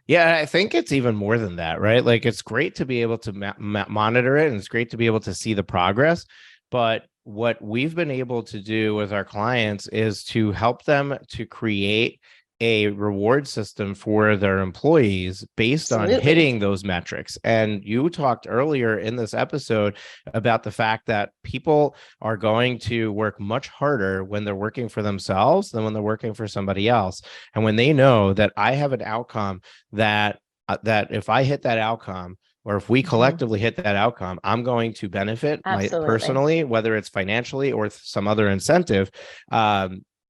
A: Yeah, I think it's even more than that, right? Like, it's great to be able to monitor it, and it's great to be able to see the progress. But what we've been able to do with our clients is to help them to create a reward system for their employees based on hitting those metrics. And you talked earlier in this episode about the fact that people are going to work much harder when they're working for themselves than when they're working for somebody else. And when they know that I have an outcome that if I hit that outcome, or if we collectively hit that outcome, I'm going to benefit personally, whether it's financially or some other incentive.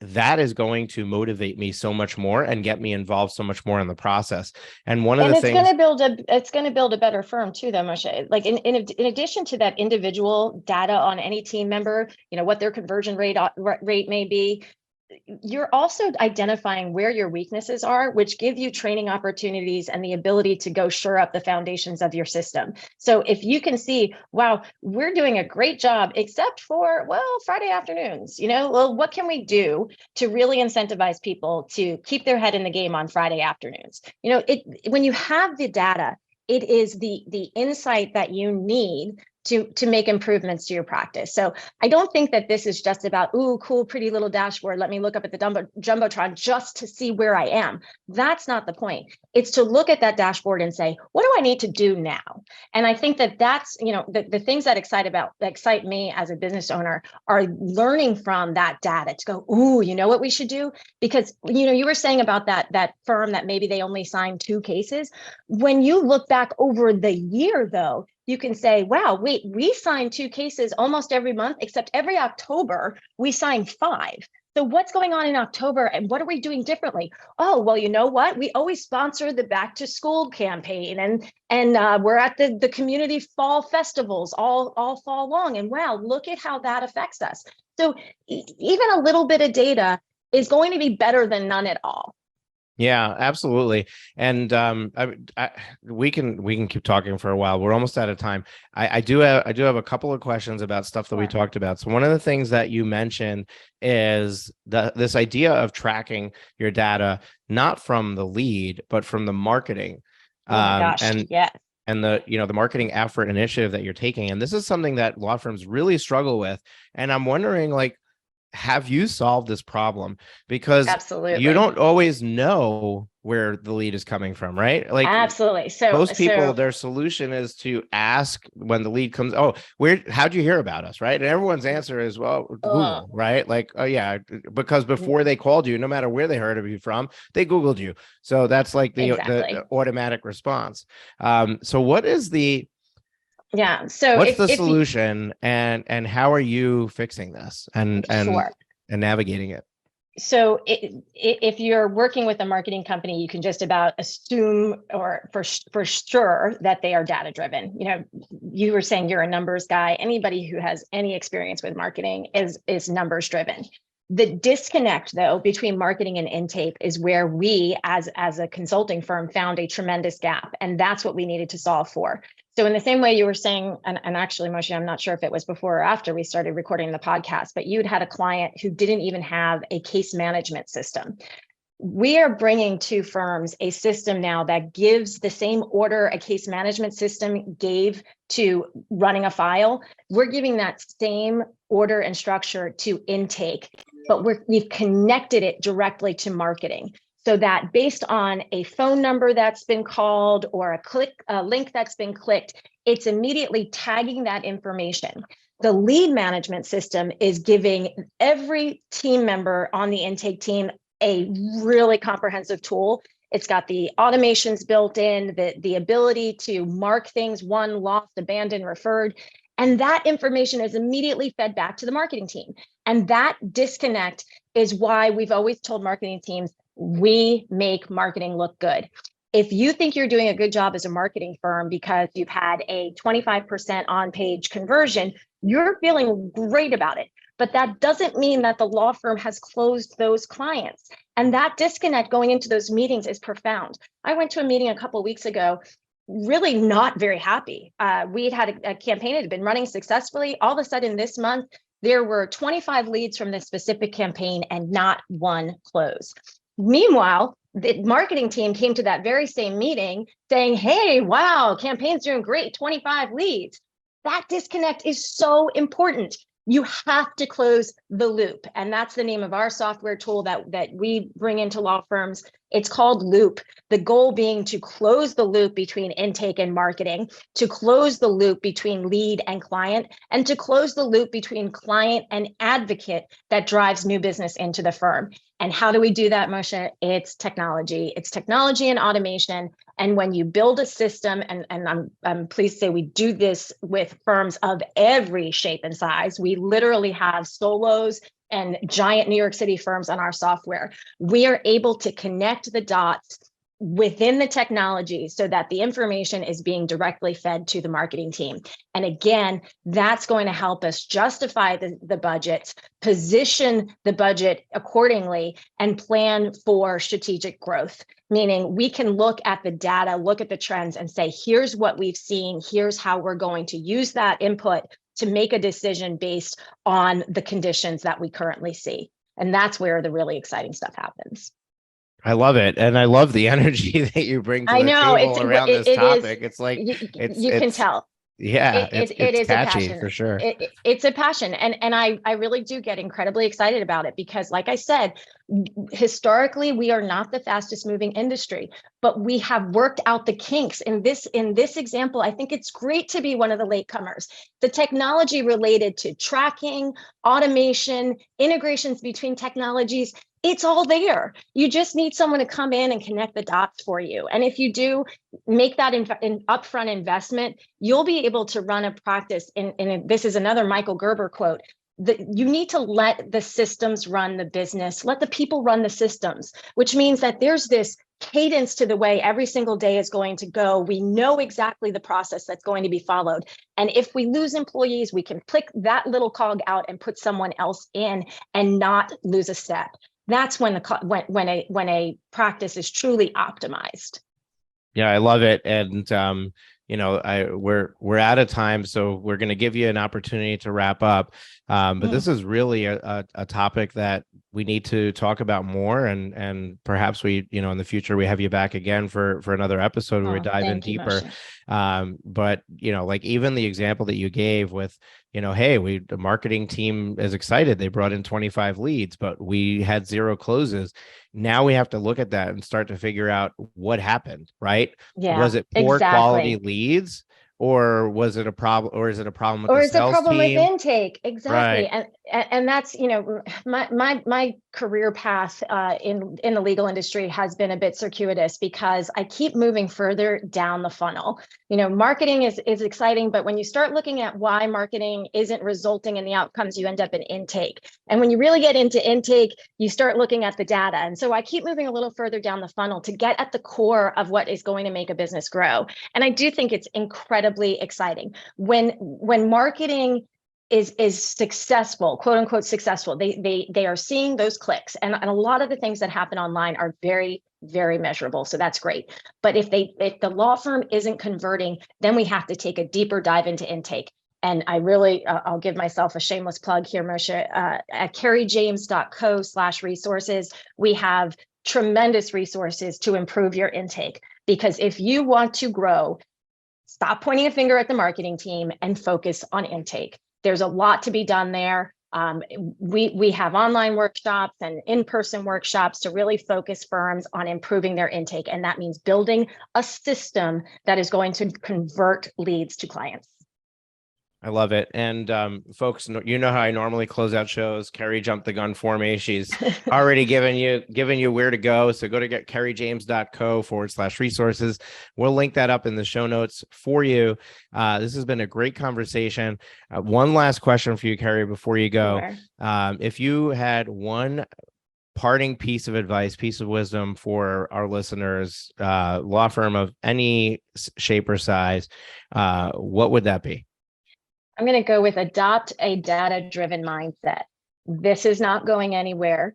A: That is going to motivate me so much more and get me involved so much more in the process. And it's
B: going to build a better firm too, though, Moshe. Like in addition to that individual data on any team member, what their conversion rate may be, you're also identifying where your weaknesses are, which give you training opportunities and the ability to go shore up the foundations of your system. So if you can see, wow, we're doing a great job, except for, Friday afternoons, what can we do to really incentivize people to keep their head in the game on Friday afternoons? When you have the data, it is the insight that you need to make improvements to your practice. So I don't think that this is just about, ooh, cool, pretty little dashboard. Let me look up at the Jumbotron just to see where I am. That's not the point. It's to look at that dashboard and say, what do I need to do now? And I think that that's, the things that excite me as a business owner are learning from that data to go, ooh, you know what we should do? Because, you were saying about that firm that maybe they only signed 2 cases. When you look back over the year, though, you can say, wow, wait, we sign 2 cases almost every month, except every October, we sign 5. So what's going on in October and what are we doing differently? Oh, well, you know what? We always sponsor the back to school campaign and we're at the community fall festivals all fall long. And wow, look at how that affects us. So even a little bit of data is going to be better than none at all.
A: Yeah, absolutely. And we can keep talking for a while. We're almost out of time. I do have a couple of questions about stuff that we talked about. So one of the things that you mentioned is this idea of tracking your data, not from the lead, but from the marketing.
B: Oh my gosh, yes.
A: And the marketing effort initiative that you're taking. And this is something that law firms really struggle with. And I'm wondering, like, have you solved this problem? Because
B: absolutely,
A: you don't always know where the lead is coming from, right? Like,
B: absolutely. So
A: most people, their solution is to ask when the lead comes, oh, how'd you hear about us? Right. And everyone's answer is, well, Google, right? Like, oh yeah, because before they called you, no matter where they heard of you from, they Googled you. So that's like the automatic response. So what is what's the solution, and how are you fixing this and navigating it?
B: So if you're working with a marketing company, you can just about assume or for sure that they are data driven. You were saying you're a numbers guy. Anybody who has any experience with marketing is numbers driven. The disconnect, though, between marketing and intake is where we, as a consulting firm, found a tremendous gap. And that's what we needed to solve for. So in the same way you were saying, and actually, Moshe, I'm not sure if it was before or after we started recording the podcast, but you'd had a client who didn't even have a case management system. We are bringing to firms a system now that gives the same order a case management system gave to running a file. We're giving that same order and structure to intake, but we've connected it directly to marketing. So that based on a phone number that's been called or a link that's been clicked, it's immediately tagging that information. The lead management system is giving every team member on the intake team a really comprehensive tool. It's got the automations built in, the ability to mark things won, lost, abandoned, referred. And that information is immediately fed back to the marketing team. And that disconnect is why we've always told marketing teams, we make marketing look good. If you think you're doing a good job as a marketing firm because you've had a 25% on-page conversion, you're feeling great about it. But that doesn't mean that the law firm has closed those clients. And that disconnect going into those meetings is profound. I went to a meeting a couple of weeks ago, really not very happy. We'd had a campaign that had been running successfully. All of a sudden this month, there were 25 leads from this specific campaign and not one close. Meanwhile, the marketing team came to that very same meeting saying, hey, wow, campaign's doing great, 25 leads. That disconnect is so important. You have to close the loop. And that's the name of our software tool that we bring into law firms. It's called Loop. The goal being to close the loop between intake and marketing, to close the loop between lead and client, and to close the loop between client and advocate that drives new business into the firm. And how do we do that, Moshe? It's technology. It's technology and automation. And when you build a system, and I'm pleased to say we do this with firms of every shape and size. We literally have solos and giant New York City firms on our software. We are able to connect the dots within the technology so that the information is being directly fed to the marketing team. And again, that's going to help us justify the budgets, position the budget accordingly, and plan for strategic growth. Meaning we can look at the data, look at the trends and say, here's what we've seen, here's how we're going to use that input to make a decision based on the conditions that we currently see. And that's where the really exciting stuff happens.
A: I love it. And I love the energy that you bring to the table around this topic. It's like,
B: you can tell.
A: Yeah,
B: It
A: it's
B: is a
A: catchy
B: passion.
A: for sure.
B: It's a passion. And I really do get incredibly excited about it because, like I said, historically, we are not the fastest moving industry, but we have worked out the kinks. In this example, I think it's great to be one of the latecomers. The technology related to tracking, automation, integrations between technologies, it's all there. You just need someone to come in and connect the dots for you. And if you do make that upfront investment, you'll be able to run a practice. This is another Michael Gerber quote. You need to let the systems run the business, let the people run the systems, which means that there's this cadence to the way every single day is going to go. We know exactly the process that's going to be followed. And if we lose employees, we can click that little cog out and put someone else in and not lose a step. That's when when a practice is truly optimized.
A: Yeah, I love it. And we're out of time, so we're going to give you an opportunity to wrap up. But this is really a topic that we need to talk about more, and perhaps we, in the future, we have you back again for another episode where we dive in deeper. But like even the example that you gave with, hey, the marketing team is excited. They brought in 25 leads, but we had 0 closes. Now we have to look at that and start to figure out what happened, right?
B: Yeah,
A: Was it poor quality leads? Or was it a problem, or is it a problem with the sales team?
B: With intake? Exactly.
A: Right.
B: And that's, my career path in the legal industry has been a bit circuitous because I keep moving further down the funnel. Marketing is exciting, but when you start looking at why marketing isn't resulting in the outcomes, you end up in intake. And when you really get into intake, you start looking at the data. And so I keep moving a little further down the funnel to get at the core of what is going to make a business grow. And I do think it's incredibly exciting when marketing is successful, quote unquote successful. They are seeing those clicks, and a lot of the things that happen online are very, very measurable. So that's great. But if the law firm isn't converting, then we have to take a deeper dive into intake. And I really, I'll give myself a shameless plug here, Moshe. At kerrijames.co/resources, we have tremendous resources to improve your intake. Because if you want to grow, stop pointing a finger at the marketing team and focus on intake. There's a lot to be done there. We have online workshops and in-person workshops to really focus firms on improving their intake. And that means building a system that is going to convert leads to clients.
A: I love it. And folks, how I normally close out shows. Kerri jumped the gun for me. She's already given you where to go. So go to kerrijames.co/resources. We'll link that up in the show notes for you. This has been a great conversation. One last question for you, Kerri, before you go.
B: Sure.
A: If you had one parting piece of advice, piece of wisdom for our listeners, law firm of any shape or size, what would that be?
B: I'm going to go with adopt a data-driven mindset. This is not going anywhere.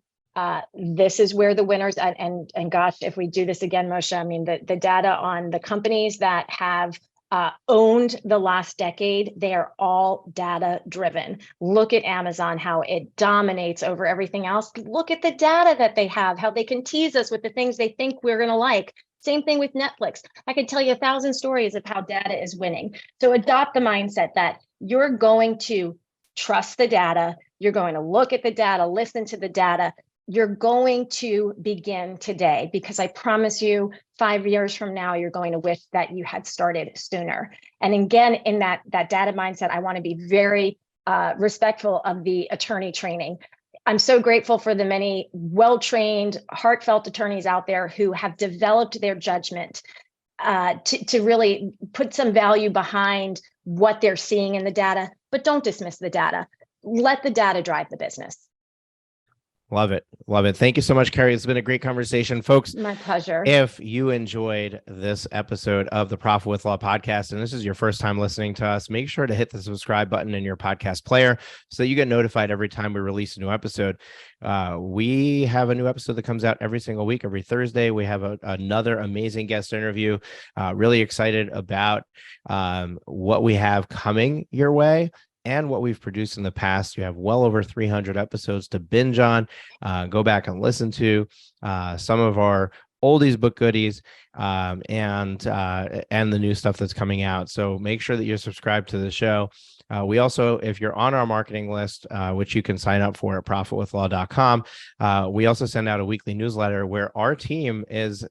B: This is where the winners, and gosh, if we do this again, Moshe, I mean, the data on the companies that have owned the last decade, they are all data-driven. Look at Amazon, how it dominates over everything else. Look at the data that they have, how they can tease us with the things they think we're going to like. Same thing with Netflix. I could tell you 1,000 stories of how data is winning. So adopt the mindset that you're going to trust the data. You're going to look at the data, listen to the data. You're going to begin today, because I promise you 5 years from now, you're going to wish that you had started sooner. And again, in that data mindset, I want to be very respectful of the attorney training. I'm so grateful for the many well-trained, heartfelt attorneys out there who have developed their judgment to really put some value behind what they're seeing in the data, but don't dismiss the data. Let the data drive the business.
A: Love it. Love it. Thank you so much, Kerri. It's been a great conversation, folks.
B: My pleasure.
A: If you enjoyed this episode of the Profit with Law podcast, and this is your first time listening to us, make sure to hit the subscribe button in your podcast player so that you get notified every time we release a new episode. We have a new episode that comes out every single week. Every Thursday, we have another amazing guest interview. Really excited about what we have coming your way and what we've produced in the past. You have well over 300 episodes to binge on. Go back and listen to some of our oldies but goodies, and the new stuff that's coming out. So make sure that you're subscribed to the show. We also, if you're on our marketing list, which you can sign up for at profitwithlaw.com, we also send out a weekly newsletter where our team is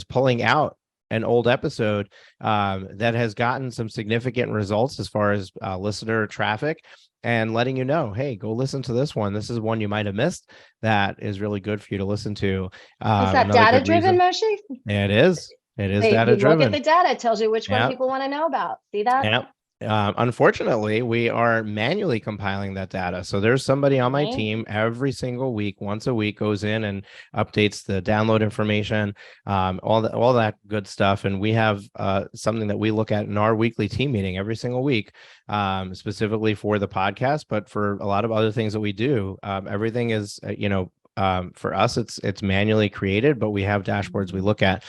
A: pulling out an old episode that has gotten some significant results as far as listener traffic, and letting you know, hey, go listen to this one. This is one you might have missed that is really good for you to listen to.
B: Is that data driven, Moshe?
A: It is. It is
B: Hey,
A: data driven.
B: Look at the data. It tells you which one people want to know about. See that?
A: Yep. Unfortunately, we are manually compiling that data. So there's somebody on my team every single week, once a week, goes in and updates the download information, all that good stuff. And we have something that we look at in our weekly team meeting every single week, specifically for the podcast, but for a lot of other things that we do. Everything is, for us, it's manually created, but we have dashboards we look at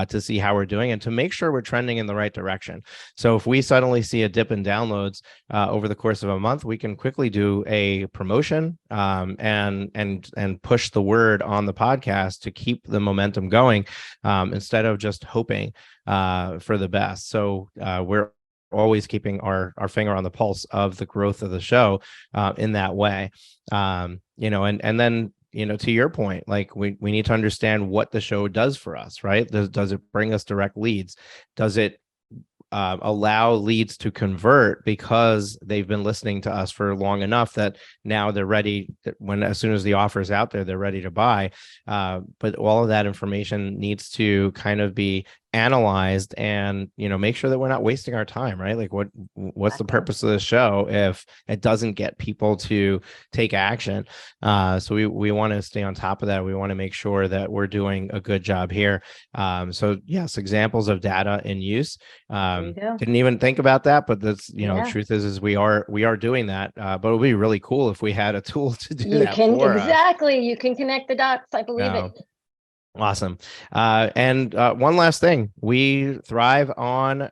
A: to see how we're doing and to make sure we're trending in the right direction. So if we suddenly see a dip in downloads over the course of a month, we can quickly do a promotion and push the word on the podcast to keep the momentum going, instead of just hoping for the best. So we're always keeping our finger on the pulse of the growth of the show in that way. And then, to your point, like we need to understand what the show does for us, right? Does it bring us direct leads? Does it allow leads to convert because they've been listening to us for long enough that now they're ready, as soon as the offer is out there, they're ready to buy. But all of that information needs to kind of be analyzed and make sure that we're not wasting our time, right? Like what's the purpose of the show if it doesn't get people to take action? So we want to stay on top of that. We want to make sure that we're doing a good job here. So yes, examples of data in use. Didn't even think about that, but that's the truth is we are doing that. But it would be really cool if we had a tool to do that for us.
B: You can connect the dots. I believe it.
A: Awesome. And one last thing, we thrive on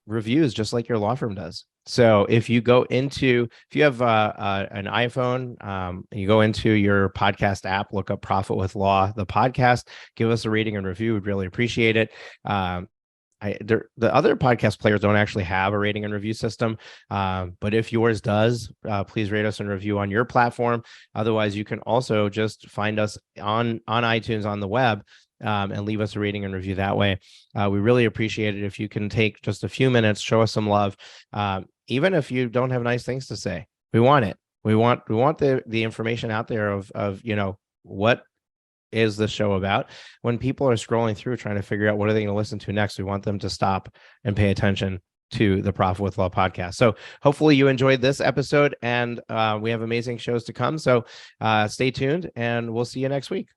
A: reviews just like your law firm does. So if you have an iPhone, you go into your podcast app, look up Profit with Law, the podcast, give us a rating and review. We'd really appreciate it. The other podcast players don't actually have a rating and review system, but if yours does, please rate us and review on your platform. Otherwise, you can also just find us on iTunes on the web, and leave us a rating and review that way. We really appreciate it if you can take just a few minutes, show us some love, even if you don't have nice things to say. We want it. We want the information out there of what is the show about. When people are scrolling through trying to figure out what are they going to listen to next, we want them to stop and pay attention to the Profit with Law podcast. So hopefully you enjoyed this episode, and we have amazing shows to come. So stay tuned, and we'll see you next week.